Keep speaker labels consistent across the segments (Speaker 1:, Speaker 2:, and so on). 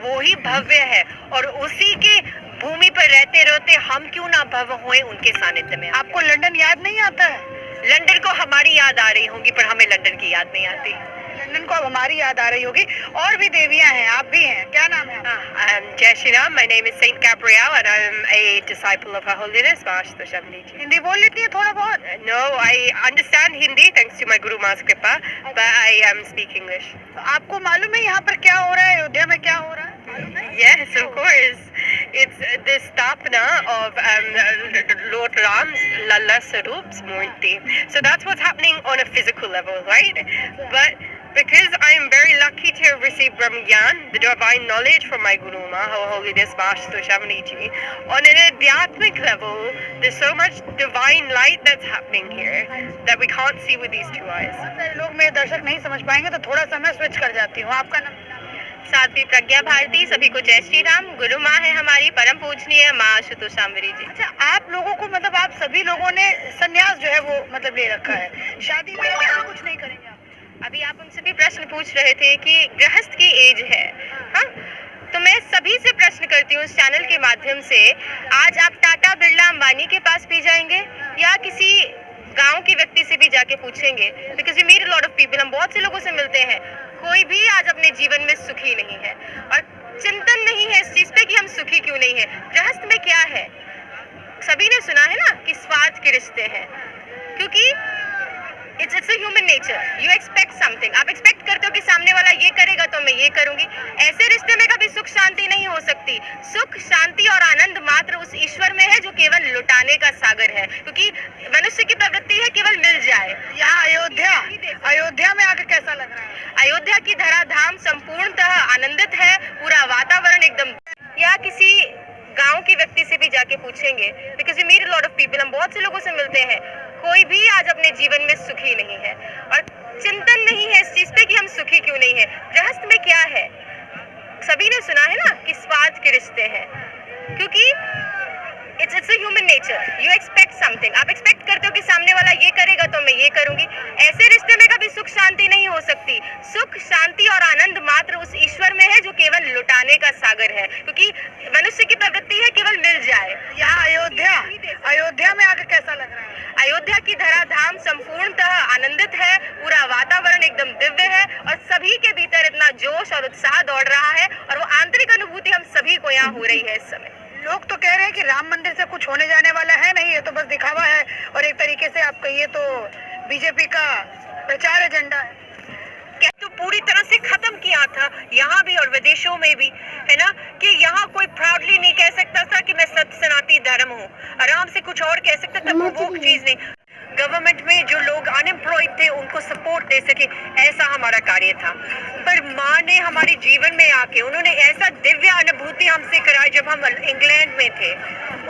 Speaker 1: वो ही भव्य है, और उसी के भूमि पर रहते रहते हम क्यों ना भव्य हुए उनके सानिध्य में।
Speaker 2: आपको लंदन याद नहीं आता है?
Speaker 1: लंदन को हमारी याद आ रही होगी, पर हमें लंदन की याद नहीं आती।
Speaker 2: लंदन को अब हमारी याद आ रही होगी। और भी देवियां हैं, आप भी हैं, क्या नाम है?
Speaker 1: जय Shri Ram, my name is Saint Gabrielle and I'm a disciple of Her Holiness Vastu Shamli ji.
Speaker 2: Hindi बोल लेती है थोड़ा बहुत?
Speaker 1: No, I understand Hindi thanks to my Guru Ma's Kripa, but I speak English.
Speaker 2: तो आपको मालूम है यहाँ पर क्या हो रहा है, अयोध्या में क्या हो रहा है? मालूम है?
Speaker 1: Yes, of course. It's the sthapana of Lord Ram's Lalla Sarup's Murti. So that's what's happening on a physical level, right? But because I am very lucky to have received Brahma Gyan, the divine knowledge from my Guru Ma, Her Holiness Vastu Shamli ji, on an adhyatmic level, there's so much divine light that's happening here that we can't see with these two eyes.
Speaker 2: बहुत सारे लोग मेरे दर्शक नहीं समझ पाएंगे, तो थोड़ा सा मैं स्विच कर जाती हूँ। आपका नाम?
Speaker 1: साध्वी प्रज्ञा भारती। सभी को जय श्री राम। गुरु माँ है हमारी परम पूजनीय माँ आशुतोषाम्बरी जी।
Speaker 2: अच्छा, आप लोगों को मतलब आप सभी लोगों ने संन्यास जो है वो मतलब ले रखा है, शादी में कुछ नहीं करेंगे आप?
Speaker 1: अभी आप उनसे भी प्रश्न पूछ रहे थे कि गृहस्थ की एज है, हाँ? तो मैं सभी से प्रश्न करती हूँ इस चैनल के माध्यम से, आज आप टाटा बिरला अंबानी के पास भी जाएंगे या किसी गांव के व्यक्ति से भी जाके पूछेंगे? Because we meet a lot of people, हम बहुत से लोगों से मिलते हैं, कोई भी आज अपने जीवन में सुखी नहीं है और चिंतन नहीं है इस चीज पे कि हम सुखी क्यों नहीं है। गृहस्थ में क्या है? सभी ने सुना है ना कि स्वार्थ के रिश्ते हैं, क्योंकि it's a human nature. You expect something, आप एक्सपेक्ट करते हो कि सामने वाला ये करेगा तो मैं ये करूंगी। ऐसे रिश्ते में कभी सुख शांति नहीं हो सकती। सुख शांति और आनंद मात्र उस ईश्वर में है जो केवल लुटाने का सागर है, क्योंकि मनुष्य की प्रवृत्ति है केवल मिल जाए।
Speaker 2: यहाँ अयोध्या में आकर कैसा लग रहा है?
Speaker 1: अयोध्या की धराधाम संपूर्णतः आनंदित है, पूरा वातावरण एकदम। या किसी गांव के व्यक्ति से भी जाके पूछेंगे, because we meet a lot of people, हम बहुत से लोगों से मिलते हैं, कोई भी आज अपने जीवन में सुखी नहीं है और चिंतन नहीं है इस चीज पे कि हम सुखी क्यों नहीं है। गृहस्थ में क्या है? सभी ने सुना है ना कि स्वार्थ के रिश्ते हैं, क्योंकि it's a human nature. You expect something, आप एक्सपेक्ट करते हो कि सामने वाला ये करेगा तो मैं ये करूंगी। ऐसे रिश्ते में कभी सुख शांति नहीं हो सकती। सुख शांति और आनंद मात्र उस ईश्वर में है जो केवल लुटाने का सागर है, क्योंकि मनुष्य की प्रवृत्ति है केवल मिल जाए।
Speaker 2: यहाँ अयोध्या में आकर कैसा लग रहा है?
Speaker 1: अयोध्या की धराधाम संपूर्णतः आनंदित है, पूरा वातावरण एकदम दिव्य है और सभी के भीतर इतना जोश और उत्साह दौड़ रहा है और वो आंतरिक अनुभूति हम सभी को यहाँ हो रही है इस समय।
Speaker 2: लोग तो कह रहे हैं कि राम मंदिर से कुछ होने जाने वाला है नहीं, ये तो बस दिखावा है और एक तरीके से आप कहिए तो बीजेपी का प्रचार एजेंडा है।
Speaker 1: क्या तो पूरी तरह से खत्म किया था यहाँ भी और विदेशों में भी, है ना, कि यहाँ कोई प्राउडली नहीं कह सकता था कि मैं सत्य सनातनी धर्म हूँ। आराम से कुछ और कह सकता था, वो चीज नहीं। गवर्नमेंट में जो लोग अनएम्प्लॉयड थे उनको सपोर्ट दे सके, ऐसा हमारा कार्य था। पर माँ ने हमारे जीवन में आके उन्होंने ऐसा दिव्य अनुभूति हमसे कराई जब हम इंग्लैंड में थे,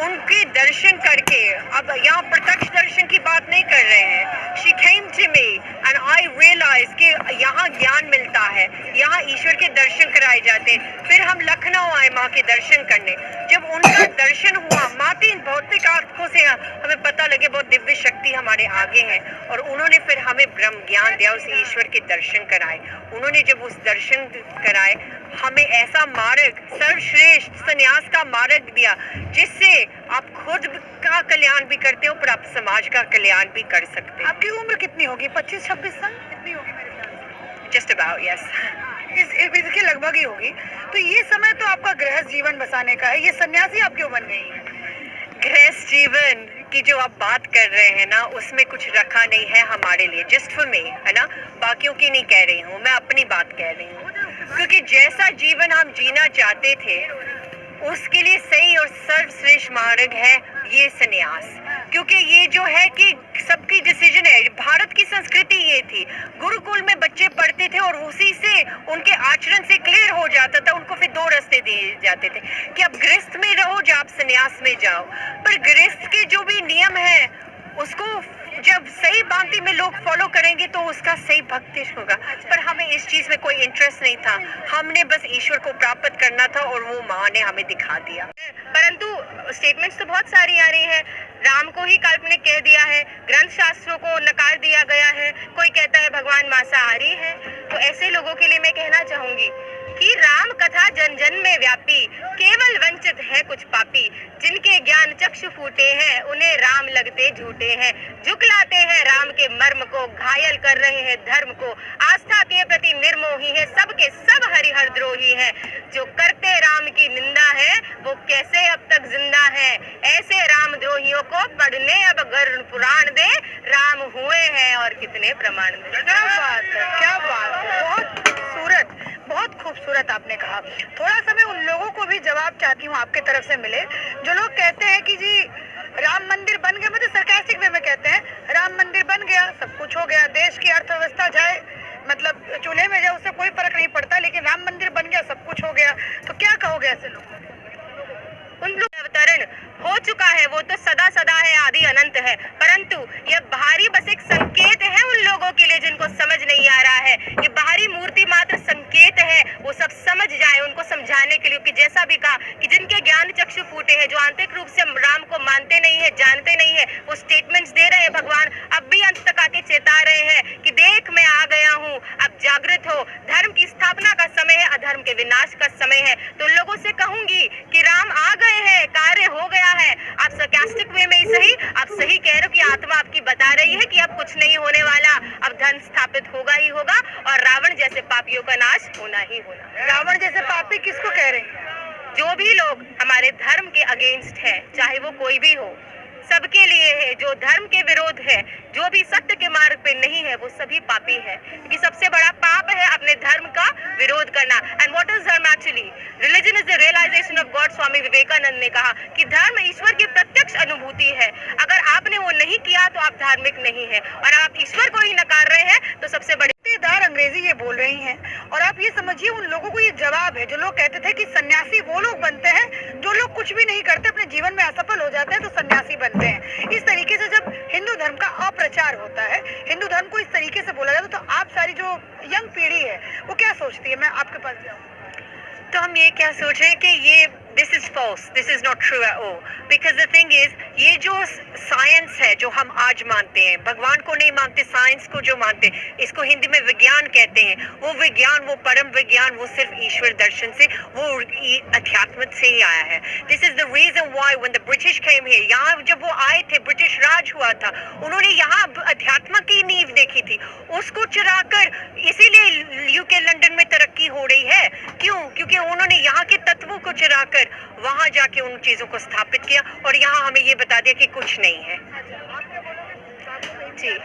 Speaker 1: उनके दर्शन करके। अब यहाँ प्रत्यक्ष दर्शन की बात नहीं कर रहे हैं। She came to me and I realized कि यहाँ ज्ञान मिलता है, यहाँ ईश्वर के दर्शन कराए जाते हैं। फिर हम लखनऊ आए माँ के दर्शन करने। जब उनका दर्शन हुआ, माती भौतिक आंखों से हमें पता लगे बहुत दिव्य शक्ति हमारे आगे है, और उन्होंने फिर हमें ब्रह्म ज्ञान दिया, उस ईश्वर के दर्शन कराए। उन्होंने जब उस दर्शन कराए, हमें ऐसा मार्ग, सर्वश्रेष्ठ संन्यास का मार्ग दिया जिससे आप खुद का कल्याण भी करते हो पर आप समाज का कल्याण भी कर सकते हो।
Speaker 2: आपकी उम्र कितनी होगी? 25-26 साल कितनी होगी मेरे ख्याल से?
Speaker 1: जस्ट अबाउट, यस,
Speaker 2: इसके लगभग ही होगी। तो ये समय तो आपका गृहस्थ जीवन बसाने का है, ये सन्यासी आप क्यों बन गई हैं?
Speaker 1: गृहस्थ जीवन की जो आप बात कर रहे हैं ना, उसमें कुछ रखा नहीं है हमारे लिए, जस्ट फॉर मी, है ना, बाकियों की नहीं कह रही हूँ, मैं अपनी बात कह रही हूँ। क्योंकि जैसा जीवन हम जीना चाहते थे उसके लिए सही और सर्वश्रेष्ठ मार्ग है ये सन्यास। क्योंकि ये जो है कि सबकी डिसीजन है। भारत की संस्कृति ये थी, गुरुकुल में बच्चे पढ़ते थे और उसी से उनके आचरण से क्लियर हो जाता था, उनको फिर दो रास्ते दिए जाते थे कि आप गृहस्थ में रहो या आप सन्यास में जाओ। पर गृहस्थ के जो भी नियम है उसको जब सही भांति में लोग फॉलो करेंगे तो उसका सही भक्ति होगा। पर हमें इस चीज में कोई इंटरेस्ट नहीं था, हमने बस ईश्वर को प्राप्त करना था और वो माँ ने हमें दिखा दिया। परंतु स्टेटमेंट्स तो बहुत सारी आ रही है, राम को ही काल्पनिक कह दिया है, ग्रंथ शास्त्रों को नकार दिया गया है, कोई कहता है भगवान मांसाहारी है। तो ऐसे लोगों के लिए मैं कहना चाहूंगी कि राम कथा जन जन में व्यापी, केवल वंचित है कुछ पापी, जिनके ज्ञान चक्षु फूटे हैं उन्हें राम लगते झूठे हैं, झुकलाते हैं राम के मर्म को, घायल कर रहे हैं धर्म को, आस्था के प्रति निर्मोही है, सबके सब हरिहर द्रोही है, जो करते राम की निंदा है वो कैसे अब तक जिंदा है, ऐसे राम द्रोहियों को पढ़ने अब गरुड़ पुराण दे, राम हुए हैं और कितने प्रमाण दे।
Speaker 2: क्या बात है, क्या बात है, बहुत खूबसूरत, बहुत खूबसूरत आपने कहा। थोड़ा सा मैं उन लोगों को भी जवाब चाहती हूँ आपके तरफ से मिले, जो लोग कहते हैं कि जी राम मंदिर बन गया, मतलब सरकास्टिक वे में कहते हैं राम मंदिर बन गया, सब कुछ हो गया, देश की अर्थव्यवस्था जाए, मतलब चूल्हे में जाए उससे कोई फर्क नहीं पड़ता, लेकिन राम मंदिर बन गया सब कुछ हो गया, तो क्या कहोगे ऐसे लोग?
Speaker 1: उन लोग अवतरण हो चुका है वो तो सदा सदा है, आदि अनंत है, परंतु यह बाहरी बस एक संकेत है उन लोगों के लिए जिनको समझ नहीं आ रहा है, ये बाहरी मूर्ति मात्र संकेत है, वो सब समझ जाए उनको समझाने के लिए कि जैसा भी कहा कि जिनके ज्ञान चक्षु फूटे हैं, जो आंतरिक रूप से राम को मानते नहीं है, जानते नहीं है, वो स्टेटमेंट्स दे रहे हैं भगवान, अब भी अंत तक आके चेता रहे हैं कि देख मैं आ गया हूँ, अब जागृत हो, धर्म की स्थापना का समय है, अधर्म के विनाश का समय है। तो उन लोगों से कहूंगी कि राम आ गए हैं, कार्य हो गया है, आप सरकास्टिक वे में ही सही, आप सही कह रहे हो कि आत्मा आपकी बता रही है कि अब कुछ नहीं होने वाला, अब धर्म स्थापित होगा ही होगा और रावण जैसे पापियों का नाश होना ही होना।
Speaker 2: रावण जैसे पापी किसको कह रहे हैं?
Speaker 1: जो भी लोग हमारे धर्म के अगेंस्ट है, चाहे वो कोई भी हो, सबके लिए है, जो धर्म के विरोध है, जो भी सत्य के मार्ग पे नहीं है, वो सभी पापी है, क्योंकि सबसे बड़ा पाप है अपने धर्म का विरोध करना। And what is dharma actually? Religion is the realization of God. Swami Vivekananda ने कहा कि धर्म ईश्वर की प्रत्यक्ष अनुभूति है, अगर आपने वो नहीं किया तो आप धार्मिक नहीं है, और आप ईश्वर को ही नकार रहे हैं तो सबसे बड़े
Speaker 2: अंग्रेजी ये बोल रही हैं, और आप ये समझिए उन लोगों को ये जवाब है जो लोग कहते थे कि सन्यासी वो लोग बनते हैं जो लोग कुछ भी नहीं करते, अपने जीवन में असफल हो जाते हैं तो सन्यासी बनते हैं। इस तरीके से जब हिंदू धर्म का अप्रचार होता है, हिंदू धर्म को इस तरीके से बोला जाता है, तो आप सारी जो यंग पीढ़ी है वो क्या सोचती है? मैं आपके पास जाऊँ
Speaker 1: तो हम ये क्या सोच रहे हैं कि ये this is false, this is not true at all, because the thing is ये जो साइंस है जो हम आज मानते हैं, भगवान को नहीं मानते, साइंस को जो मानते हैं, इसको हिंदी में विज्ञान कहते हैं, वो विज्ञान, वो परम विज्ञान, वो सिर्फ ईश्वर दर्शन से, वो अध्यात्म से ही आया है। This is the reason why when the British came here, यहाँ जब वो आए थे, ब्रिटिश राज हुआ था, उन्होंने यहाँ अध्यात्म की नींव देखी थी, उसको चुराकर, इसीलिए यूके लंदन में तरक्की हो रही है। क्यों? क्योंकि उन्होंने यहाँ के तत्वों को चुराकर वहां जाके उन चीजों को स्थापित किया और यहाँ हमें ये बता दिया कि कुछ नहीं है। जी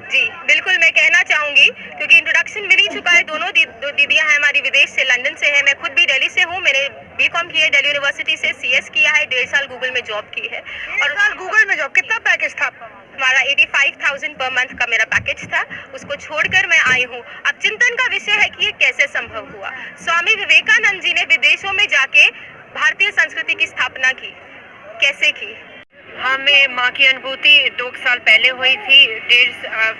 Speaker 1: जी बिल्कुल, मैं कहना चाहूंगी क्योंकि इंट्रोडक्शन मिल ही चुका है, दोनों दीदियां हैं हमारी विदेश से, लंदन से है, मैं खुद भी दिल्ली से हूँ, मैंने बीकॉम किया है दिल्ली यूनिवर्सिटी से, सीएस किया है, 1.5 साल गूगल में जॉब की है। और
Speaker 2: साल गूगल में जॉब, कितना पैकेज था?
Speaker 1: हमारा 85,000 पर मंथ का मेरा पैकेज था, उसको छोड़कर मैं आई हूँ। अब चिंतन का विषय है कि ये कैसे संभव हुआ। स्वामी विवेकानंद जी ने विदेशों में जाके भारतीय संस्कृति की स्थापना की, कैसे की? हमें माँ की अनुभूति 2 साल पहले हुई थी,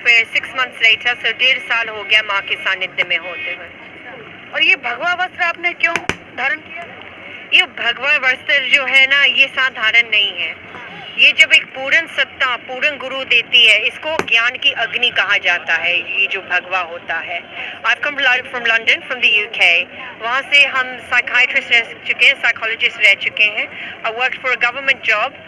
Speaker 1: 6 months later, so 1.5 साल हो गया माँ के सानिध्य में होते हुए।
Speaker 2: और ये भगवा वस्त्र आपने क्यों धारण किया?
Speaker 1: ये भगवा वस्त्र जो है ना, ये साधारण नहीं है, ये जब एक पूर्ण सत्ता, पूर्ण गुरु देती है, इसको ज्ञान की अग्नि कहा जाता है। ये जो भगवा होता है, I've come from London, from the UK, वहाँ से हम साइकाइट्रिस्ट रह चुके हैं, साइकोलॉजिस्ट रह चुके हैं, I worked for a government job,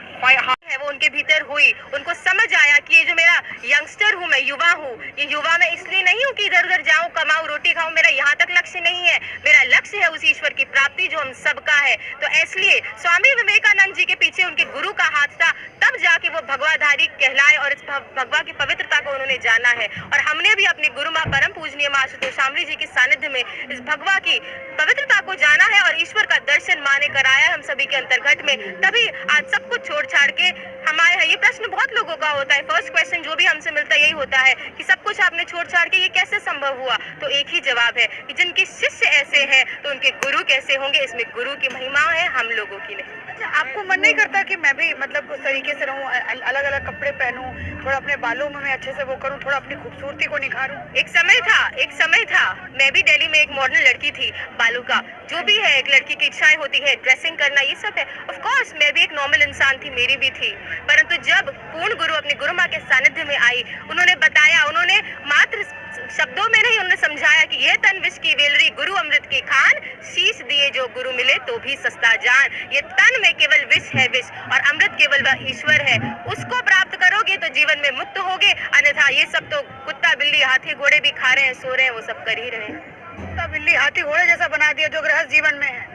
Speaker 1: है वो उनके भीतर हुई, उनको समझ आया कि ये जो मेरा यंगस्टर हूँ, मैं युवा हूँ, ये युवा मैं इसलिए नहीं हूँ कि इधर उधर जाऊँ, कमाऊँ, रोटी खाऊँ, मेरा यहाँ तक लक्ष्य नहीं है, मेरा लक्ष्य है उस ईश्वर की प्राप्ति जो हम सबका है। तो इसलिए स्वामी विवेकानंद जी के पीछे उनके गुरु का हाथ था, तब जाके वो भगवाधारी कहलाए और इस भगवा की पवित्रता को उन्होंने जाना है। और हमने भी अपने गुरु माँ परम पूजनीय माँ आशुतोष शामली जी के सानिध्य में इस भगवा की पवित्रता को जाना है और ईश्वर का दर्शन माने कराया हम सभी के अंतर्घट में। तभी आज सब कुछ छोड़ छाड़ के हमारे, ये प्रश्न बहुत लोगों का होता है, फर्स्ट क्वेश्चन जो भी हमसे मिलता है यही होता है कि सब कुछ आपने छोड़ छाड़ के ये कैसे संभव हुआ? तो एक ही जवाब है कि जिनके शिष्य ऐसे हैं तो उनके गुरु कैसे होंगे, इसमें गुरु की महिमा है, हम लोगों की नहीं।
Speaker 2: अच्छा, आपको मन नहीं करता कि मैं भी मतलब उस तरीके से रहूं, अलग अलग कपड़े पहनूं, थोड़ा अपने बालों में मैं अच्छे से वो करूं, थोड़ा अपनी खूबसूरती को निखारूं?
Speaker 1: एक समय था, मैं भी दिल्ली में एक मॉडर्न लड़की थी, बालों का जो भी है, एक लड़की की इच्छाएं होती है, ड्रेसिंग करना, ये सब है। ऑफ कोर्स मैं भी एक नॉर्मल इंसान थी, मेरी भी थी, परंतु जब पूर्ण गुरु अपने गुरु माँ के सानिध्य में आई, उन्होंने बताया, उन्होंने मात्र शब्दों में नहीं उन्होंने समझाया कि ये तन विष की बेलरी गुरु अमृत की खान, शीश दिए जो गुरु मिले तो भी सस्ता जान। ये तन में केवल विष है विष और अमृत केवल वह ईश्वर है, उसको प्राप्त करोगे तो जीवन में मुक्त होगे, अन्यथा ये सब तो कुत्ता बिल्ली हाथी घोड़े भी खा रहे हैं, सो रहे हैं, वो सब कर ही रहे हैं।
Speaker 2: कुत्ता बिल्ली हाथी घोड़े जैसा बना दिया जो गृहस्थ जीवन में है।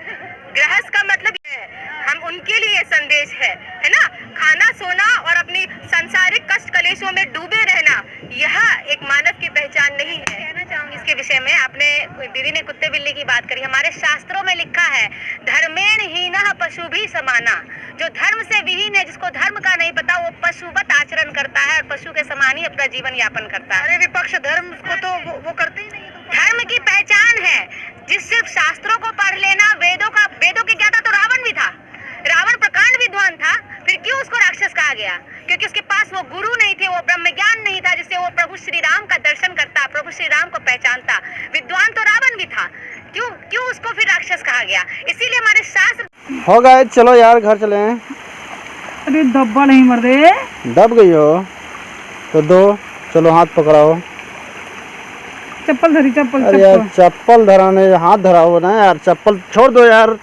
Speaker 1: गृहस्थ का मतलब है हम उनके लिए संदेश है ना, खाना सोना और अपनी सांसारिक कष्ट कलेशों में डूबे रहना, यह एक मानव की पहचान नहीं है। कहना चाहूंगी इसके विषय में, आपने दीदी ने कुत्ते बिल्ली की बात करी, हमारे शास्त्रों में लिखा है धर्मेण हीनः पशु भी समाना, जो धर्म से विहीन है, जिसको धर्म का नहीं पता, वो पशुवत आचरण करता है और पशु के समान ही अपना जीवन यापन करता है।
Speaker 2: अरे विपक्ष धर्म को तो वो करते ही नहीं।
Speaker 1: धर्म की पहचान है जिस सिर्फ शास्त्रों को पढ़ लेना, वेदों के ज्ञाता तो रावण भी था, रावण प्रकांड विद्वान था, फिर क्यों उसको राक्षस कहा गया? क्योंकि उसके पास वो गुरु नहीं थे, वो ब्रह्म ज्ञान नहीं था जिससे वो प्रभु श्री राम का दर्शन करता, प्रभु श्री राम को पहचानता। विद्वान तो रावण भी था, क्यों उसको फिर राक्षस कहा गया? इसीलिए हमारे शास्त्र
Speaker 3: हो गए। चलो यार घर चले हैं।
Speaker 4: अरे दब्बा नहीं मर दे,
Speaker 3: दब गई हो तो दो, चलो हाथ पकड़ाओ।
Speaker 4: चप्पल धरी, चप्पल
Speaker 3: अरे यार चप्पल धराने हाथ धराओ ना यार, चप्पल छोड़ दो यार।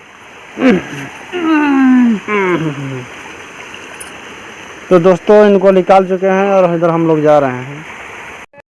Speaker 3: तो दोस्तों इनको निकाल चुके हैं और इधर हम लोग जा रहे हैं।